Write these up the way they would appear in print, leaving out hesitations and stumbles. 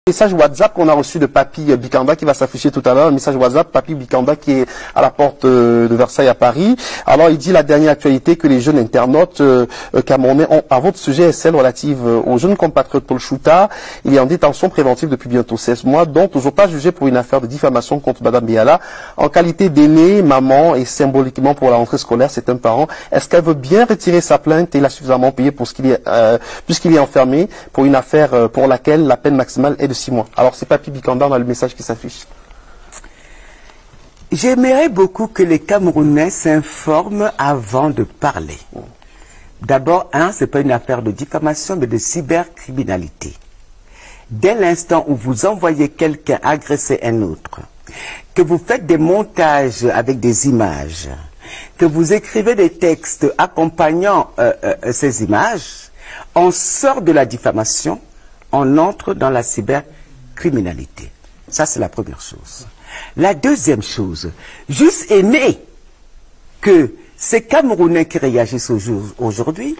Message WhatsApp qu'on a reçu de Papy Bikanda qui va s'afficher tout à l'heure, un message WhatsApp, Papy Bikanda qui est à la porte de Versailles à Paris. Alors il dit la dernière actualité que les jeunes internautes camerounais ont à votre sujet est celle relative aux jeunes compatriotes Paul Chouta. Il est en détention préventive depuis bientôt 16 mois, donc toujours pas jugé pour une affaire de diffamation contre Madame Biala. En qualité d'aîné, maman et symboliquement pour la rentrée scolaire, c'est un parent. Est-ce qu'elle veut bien retirer sa plainte et il a suffisamment payé pour ce qu'il est, puisqu'il est enfermé pour une affaire pour laquelle la peine maximale est de 6 mois. Alors c'est Papy Bikanda dans le message qui s'affiche. J'aimerais beaucoup que les Camerounais s'informent avant de parler. D'abord, c'est pas une affaire de diffamation, mais de cybercriminalité. Dès l'instant où vous envoyez quelqu'un agresser un autre, que vous faites des montages avec des images, que vous écrivez des textes accompagnant ces images, on sort de la diffamation, on entre dans la cybercriminalité. Ça, c'est la première chose. La deuxième chose, juste aimer que ces Camerounais qui réagissent aujourd'hui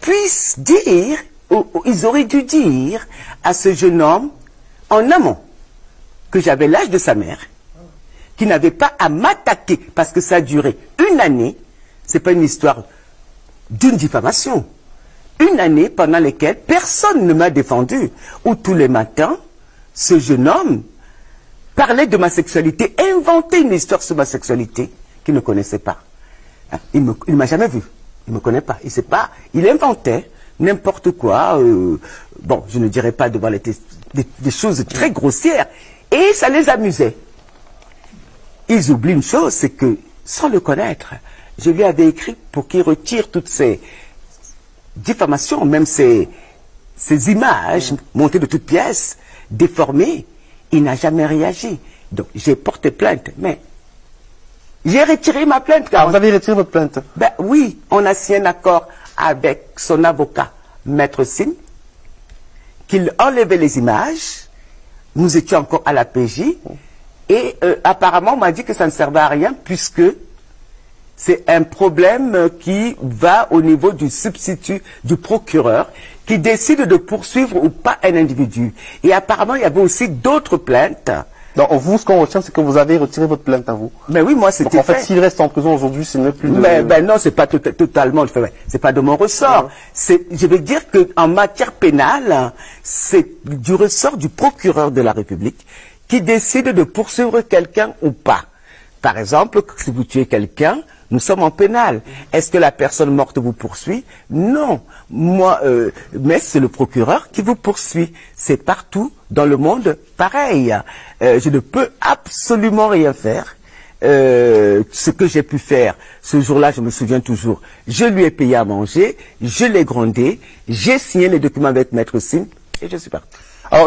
puissent dire, ou ils auraient dû dire à ce jeune homme, en amont, que j'avais l'âge de sa mère, qui n'avait pas à m'attaquer, parce que ça a duré une année, c'est pas une histoire d'une diffamation. Une année pendant laquelle personne ne m'a défendu, où tous les matins, ce jeune homme parlait de ma sexualité, inventait une histoire sur ma sexualité qu'il ne connaissait pas. Il ne m'a jamais vu, il ne me connaît pas, il sait pas, il inventait n'importe quoi, bon, je ne dirais pas devant des choses très grossières, et ça les amusait. Ils oublient une chose, c'est que, sans le connaître, je lui avais écrit pour qu'il retire toutes ces diffamation, même ces images montées de toutes pièces, déformées, il n'a jamais réagi. Donc j'ai porté plainte, mais j'ai retiré ma plainte. Vous avez retiré votre plainte? Ben oui, on a signé un accord avec son avocat, Maître Sim, qu'il enlevait les images. Nous étions encore à la PJ, et apparemment on m'a dit que ça ne servait à rien, puisque c'est un problème qui va au niveau du substitut du procureur qui décide de poursuivre ou pas un individu. Et apparemment, il y avait aussi d'autres plaintes. Donc, vous, ce qu'on retient, c'est que vous avez retiré votre plainte à vous. Mais oui, moi, c'était en fait, s'il reste en prison aujourd'hui, ce n'est plus de... Ben non, c'est pas totalement... C'est pas de mon ressort. Je veux dire qu'en matière pénale, c'est du ressort du procureur de la République qui décide de poursuivre quelqu'un ou pas. Par exemple, si vous tuez quelqu'un, nous sommes en pénal. Est-ce que la personne morte vous poursuit? Non. Moi, mais c'est le procureur qui vous poursuit. C'est partout dans le monde pareil. Je ne peux absolument rien faire. Ce que j'ai pu faire, ce jour-là, je me souviens toujours, je lui ai payé à manger, je l'ai grondé, j'ai signé les documents avec Maître Sim et je suis parti. Alors,